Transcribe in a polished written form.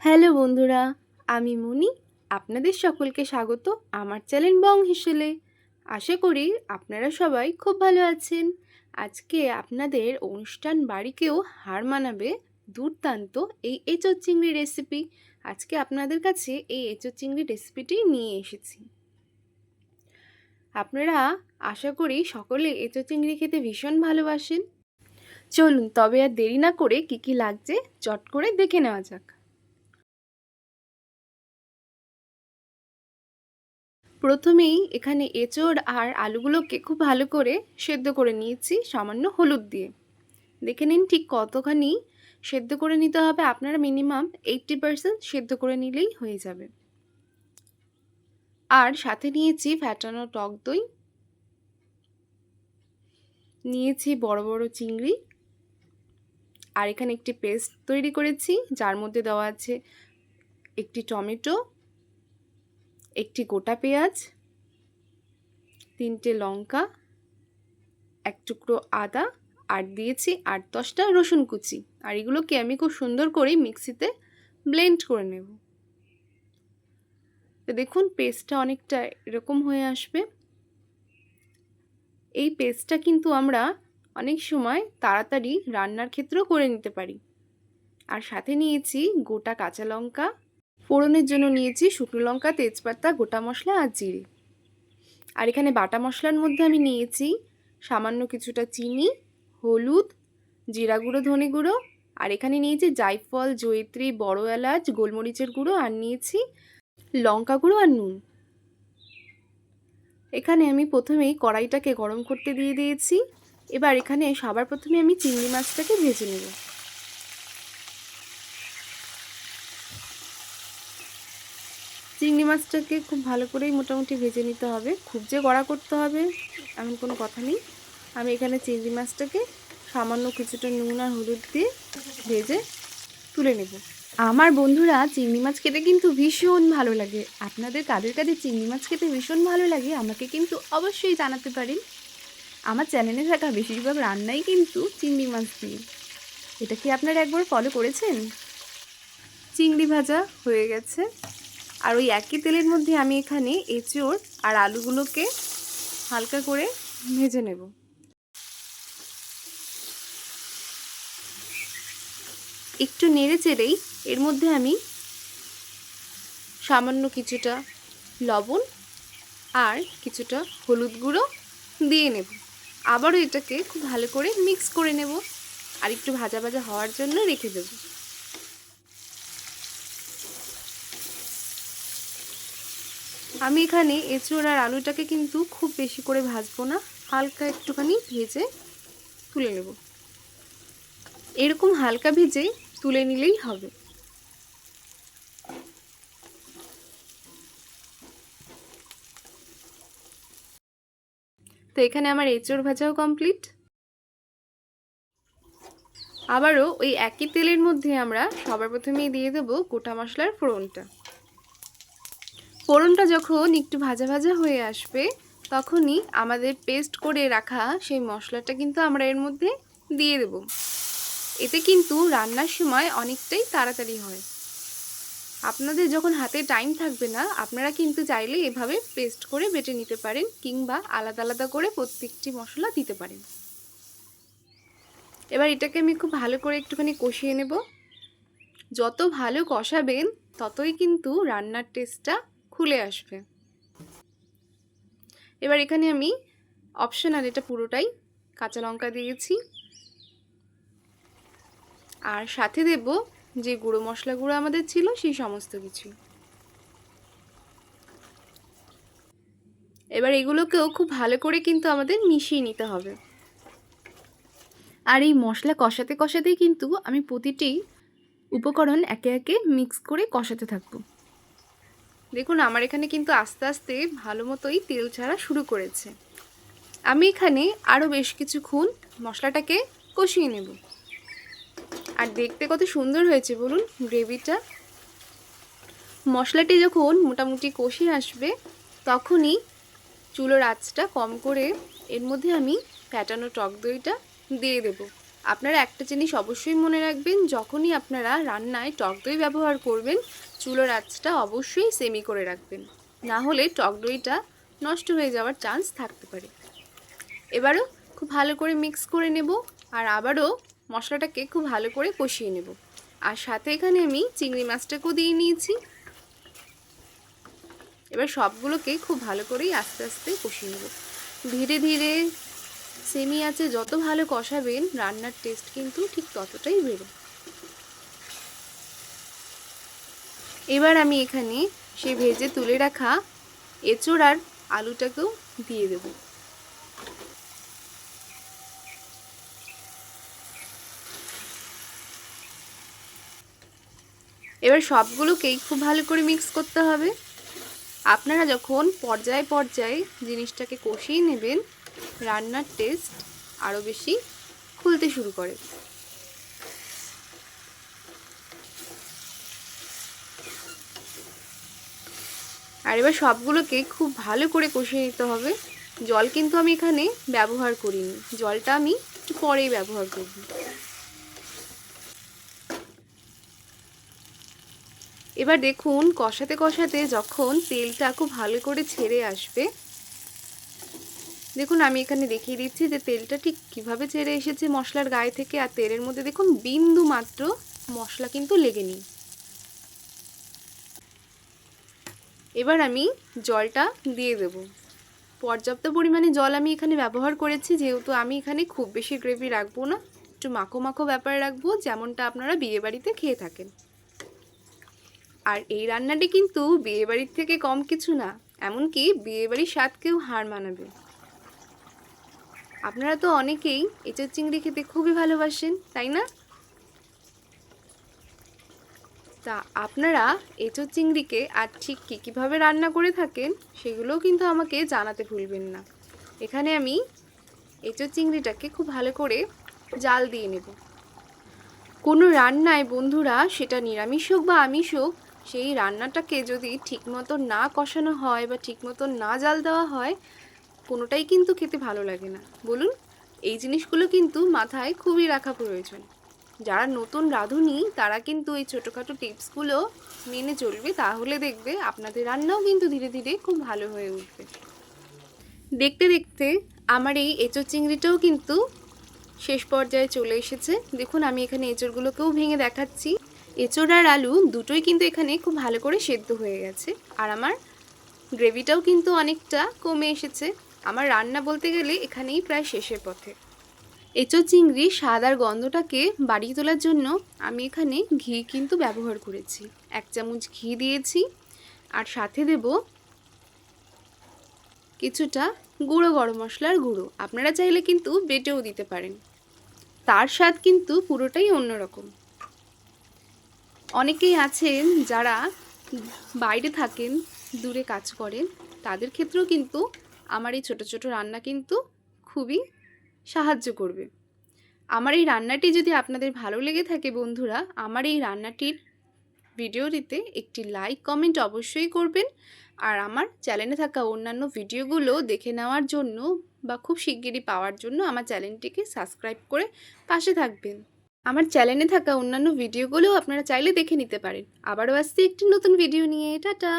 Hello বন্ধুরা, আমি মুনি। আপনাদের সকলকে স্বাগত আমার চ্যানেল বং হিসেলে। আশা করি আপনারা সবাই খুব ভালো আছেন। আজকে আপনাদের অনুষ্ঠান বাড়িকেও হার মানাবে দুর্দান্ত এই এঁচোড় চিংড়ি রেসিপি। আজকে আপনাদের কাছে এই এঁচোড় চিংড়ি রেসিপিটি নিয়ে এসেছি। আপনারা আশা করি সকলে এঁচোড় চিংড়ি খেতে ভীষণ ভালোবাসেন। চলুন তবে আর দেরি না করে কি কি লাগছে চট করে দেখে নেওয়া যাক। প্রথমেই এখানে এঁচোড় আর আলুগুলোকে খুব ভালো করে সেদ্ধ করে নিয়েছি সামান্য হলুদ দিয়ে। দেখে নিন ঠিক কতখানি সেদ্ধ করে নিতে হবে। আপনারা মিনিমাম 80% সেদ্ধ করে নিলেই হয়ে যাবে। আর সাথে নিয়েছি ফ্যাটানো টক দই, নিয়েছি বড় বড় চিংড়ি, আর এখানে একটি পেস্ট তৈরি করেছি যার মধ্যে দেওয়া আছে একটি টমেটো, একটি গোটা পেঁয়াজ, 3টে লঙ্কা, এক টুকরো আদা, আর দিয়েছি 8-10টা রসুন কুচি। আর এগুলোকে আমি খুব সুন্দর করে মিক্সিতে ব্লেন্ড করে নেব। তো দেখুন পেস্টটা অনেকটা এরকম হয়ে আসবে। এই পেস্টটা কিন্তু আমরা অনেক সময় তাড়াতাড়ি রান্নার ক্ষেত্রেও করে নিতে পারি। আর সাথে নিয়েছি গোটা কাঁচা লঙ্কা, ফোড়নের জন্য নিয়েছি শুকনো লঙ্কা, তেজপাতা, গোটা মশলা আর জিরে। আর এখানে বাটা মশলার মধ্যে আমি নিয়েছি সামান্য কিছুটা চিনি, হলুদ, জিরা গুঁড়ো, ধনে গুঁড়ো, আর এখানে নিয়েছি জায়ফল, জয়িত্রী, বড় এলাচ, গোলমরিচের গুঁড়ো, আর নিয়েছি লঙ্কা গুঁড়ো আর নুন। এখানে আমি প্রথমেই কড়াইটাকে গরম করতে দিয়ে দিয়েছি। এবার এখানে সবার প্রথমে আমি চিংড়ি মাছটাকে ভেজে নেব। চিংড়ি মাছটাকে খুব ভালো করেই মোটামুটি ভেজে নিতে হবে, খুব যে কড়া করতে হবে এমন কোনো কথা নেই। আমি এখানে চিংড়ি মাছটাকে সামান্য কিছুটা নুন আর হলুদ দিয়ে ভেজে তুলে নেব। আমার বন্ধুরা চিংড়ি মাছ খেতে কিন্তু ভীষণ ভালো লাগে। আপনাদের কাদের কাদের চিংড়ি মাছ খেতে ভীষণ ভালো লাগে আমাকে কিন্তু অবশ্যই জানাতে পারেন। আমার চ্যানেলে থাকা বেশিরভাগ রান্নাই কিন্তু চিংড়ি মাছ দিয়ে। এটা কি আপনারা একবার ফলো করেছেন? চিংড়ি ভাজা হয়ে গেছে। আর ওই একই তেলের মধ্যে আমি এখানে এঁচোড় আর আলুগুলোকে হালকা করে ভেজে নেব। একটু নেড়ে চেড়েই এর মধ্যে আমি সামান্য কিছুটা লবণ আর কিছুটা হলুদ গুঁড়ো দিয়ে নেব। আবারও এটাকে খুব ভালো করে মিক্স করে নেব আর একটু ভাজা ভাজা হওয়ার জন্য রেখে দেব। আমি এখানে এঁচোড় আর আলুটাকে কিন্তু খুব বেশি করে ভাজবো না, হালকা একটুখানি ভেজে তুলে নেব। এরকম হালকা ভেজে তুলে নিলেই হবে। তো এখানে আমার এঁচোড় ভাজাও কমপ্লিট। আবারও ওই একই তেলের মধ্যে আমরা সবার প্রথমেই দিয়ে দেবো গোটা মশলার ফোড়নটা। ফোড়নটা যখন একটু ভাজা ভাজা হয়ে আসবে তখনই আমাদের পেস্ট করে রাখা সেই মশলাটা কিন্তু আমরা এর মধ্যে দিয়ে দেব। এতে কিন্তু রান্নার সময় অনেকটাই তাড়াতাড়ি হয়। আপনাদের যখন হাতে টাইম থাকবে না আপনারা কিন্তু চাইলে এভাবে পেস্ট করে বেটে নিতে পারেন, কিংবা আলাদা আলাদা করে প্রত্যেকটি মশলা দিতে পারেন। এবার এটাকে আমি খুব ভালো করে একটুখানি কষিয়ে নেব। যত ভালো কষাবেন ততই কিন্তু রান্নার টেস্টটা খুলে আসবে। এবার এখানে আমি অপশনাল, এটা পুরোটাই, কাঁচা লঙ্কা দিয়েছি আর সাথে দেব যে গুঁড়ো মশলাগুলো আমাদের ছিল সেই সমস্ত কিছু। এবার এগুলোকেও খুব ভালো করে কিন্তু আমাদের মিশিয়ে নিতে হবে। আর এই মশলা কষাতে কষাতেই কিন্তু আমি প্রতিটি উপকরণ একে একে মিক্স করে কষাতে থাকবো। দেখুন আমার এখানে কিন্তু আস্তে আস্তে ভালো মতোই তেল ছাড়া শুরু করেছে। আমি এখানে আরও বেশ কিছুক্ষণ মশলাটাকে কষিয়ে নেব। আর দেখতে কত সুন্দর হয়েছে বলুন গ্রেভিটা। মশলাটি যখন মোটামুটি কষে আসবে তখনই চুলোর আঁচটা কম করে এর মধ্যে আমি ফ্যাটানো টক দইটা দিয়ে দেব। আপনারা একটা জিনিস অবশ্যই মনে রাখবেন, যখনই আপনারা রান্নায় টক দই ব্যবহার করবেন চুলোর আঁচটা অবশ্যই সেমি করে রাখবেন, না হলে টক দইটা নষ্ট হয়ে যাওয়ার চান্স থাকতে পারে। এবারও খুব ভালো করে মিক্স করে নেব আর আবারও মশলাটাকে খুব ভালো করে কষিয়ে নেব। আর সাথে এখানে আমি চিংড়ি মাছটাকেও দিয়ে নিয়েছি। এবার সবগুলোকে খুব ভালো করেই আস্তে আস্তে কষিয়ে নেব। ধীরে ধীরে সেমি আঁচে যত ভালো কষাবেন রান্নার টেস্ট কিন্তু ঠিক ততটাই বেরোবে। এবার আমি এখানে সেই ভেজে তুলে রাখা এঁচোড় আর আলুটাকেও দিয়ে দেব। এবার সবগুলোকেই খুব ভালো করে মিক্স করতে হবে। আপনারা যখন পর্যায়ে পর্যায়ে জিনিসটাকে কষিয়ে নেবেন রান্নার টেস্ট আরও বেশি খুলতে শুরু করে। আর এবার সবগুলোকে খুব ভালো করে কষিয়ে নিতে হবে। জল কিন্তু আমি এখানে ব্যবহার করিনি, জলটা আমি একটু পরেই ব্যবহার করব। এবার দেখুন কষাতে কষাতে যখন তেলটা খুব ভালো করে ছেড়ে আসবে, দেখুন আমি এখানে দেখিয়ে দিচ্ছি যে তেলটা ঠিক কিভাবে ছেড়ে এসেছে মশলার গায়ে থেকে। আর তেলের মধ্যে দেখুন বিন্দু মাত্র মশলা কিন্তু লেগে নেই। এবার আমি জলটা দিয়ে দেব। পর্যাপ্ত পরিমাণে জল আমি এখানে ব্যবহার করেছি, যেহেতু আমি এখানে খুব বেশি গ্রেভি রাখবো না, একটু মাখো মাখো ব্যাপার রাখবো, যেমনটা আপনারা বিয়েবাড়িতে খেয়ে থাকেন। আর এই রান্নাটি কিন্তু বিয়েবাড়ির থেকে কম কিছু না, এমনকি বিয়েবাড়ির স্বাদকেও হার মানাবে। আপনারা তো অনেকেই এঁচোড় চিংড়ি খেতে খুবই ভালোবাসেন, তাই না? তা আপনারা এঁচোড় চিংড়িকে আর ঠিক কীভাবে রান্না করে থাকেন সেগুলোও কিন্তু আমাকে জানাতে ভুলবেন না। এখানে আমি এঁচোড় চিংড়িটাকে খুব ভালো করে জাল দিয়ে নেব। কোনো রান্নায় বন্ধুরা, সেটা নিরামিষ হোক বা আমিষ হোক, সেই রান্নাটাকে যদি ঠিকমতো না কষানো হয় বা ঠিকমতো না জাল দেওয়া হয় কোনোটাই কিন্তু খেতে ভালো লাগে না। বলুন, এই জিনিসগুলো কিন্তু মাথায় খুবই রাখা প্রয়োজন। যারা নতুন রাঁধুনি তারা কিন্তু এই ছোটোখাটো টিপসগুলো মেনে চলবে, তাহলে দেখবে আপনাদের রান্নাও কিন্তু ধীরে ধীরে খুব ভালো হয়ে উঠবে। দেখতে দেখতে আমার এই এঁচোড় চিংড়িটাও কিন্তু শেষ পর্যায়ে চলে এসেছে। দেখুন আমি এখানে এঁচোড়গুলোকেও ভেঙে দেখাচ্ছি। এঁচোড় আর আলু দুটোই কিন্তু এখানে খুব ভালো করে সেদ্ধ হয়ে গেছে, আর আমার গ্রেভিটাও কিন্তু অনেকটা কমে এসেছে। আমার রান্না বলতে গেলে এখানেই প্রায় শেষের পথে। এঁচোড় চিংড়ি স্বাদ আর গন্ধটাকে বাড়িয়ে তোলার জন্য আমি এখানে ঘি কিন্তু ব্যবহার করেছি। 1 চামচ ঘি দিয়েছি, আর সাথে দেব কিছুটা গুঁড়ো গরম মশলার গুঁড়ো। আপনারা চাইলে কিন্তু বেটেও দিতে পারেন, তার স্বাদ কিন্তু পুরোটাই অন্যরকম। অনেকেই আছেন যারা বাইরে থাকেন, দূরে কাজ করেন, তাদের ক্ষেত্রেও কিন্তু আমার এই ছোট ছোট রান্না কিন্তু খুবই সাহায্য করবে। আমার এই রান্নাটি যদি আপনাদের ভালো লেগে থাকে বন্ধুরা, আমার এই রান্নাটির ভিডিওটিতে একটি লাইক কমেন্ট অবশ্যই করবেন। আর আমার চ্যানেলে থাকা অন্যান্য ভিডিওগুলো দেখে নেওয়ার জন্য বা খুব শিগগিরই পাওয়ার জন্য আমার চ্যানেলটিকে সাবস্ক্রাইব করে পাশে থাকবেন। আমার চ্যানেলে থাকা অন্যান্য ভিডিওগুলোও আপনারা চাইলে দেখে নিতে পারেন। আবারও আসছি একটি নতুন ভিডিও নিয়ে। টাটা।